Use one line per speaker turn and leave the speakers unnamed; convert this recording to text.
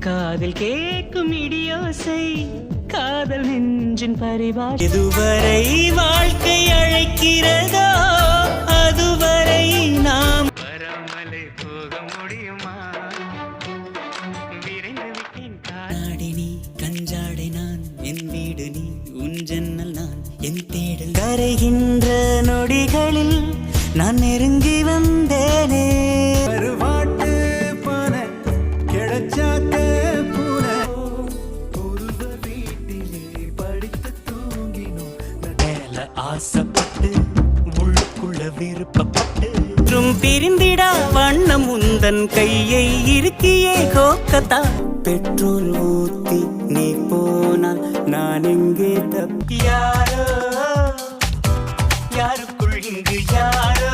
காதில் கேட்கும் இடியோசை காதல் நெஞ்சின் பரிபாஷை. எதுவரை வாழ்க்கை அழைக்கிறதோ அதுவரை நாம் வராமலே போக முடியுமா? விரைந்து விட்டேன் காடி நீ கஞ்சாடை நான் என் வீடு நீ உன் ஜன்னல் நான் என் தேடல். கரைகின்ற நொடிகளில் நான் நெருங்கி வந்தேனே.
கருவாட்டு பான கிழச்சாக்க பூன ஒருவ வீட்டிலே படித்து தூங்கினோம்.
மேல ஆசைப்பட்டு உள்ளுக்குள்ள விருப்பப்பட்டு பிரிந்திடா வண்ணம் உந்தன் கையை இருக்கியே கோக்கத்தா. பெட்ரோல் ஊத்தி நீ போனால் நான் எங்கே தப்பி யாரோ யாருக்குள் இங்கு யாரோ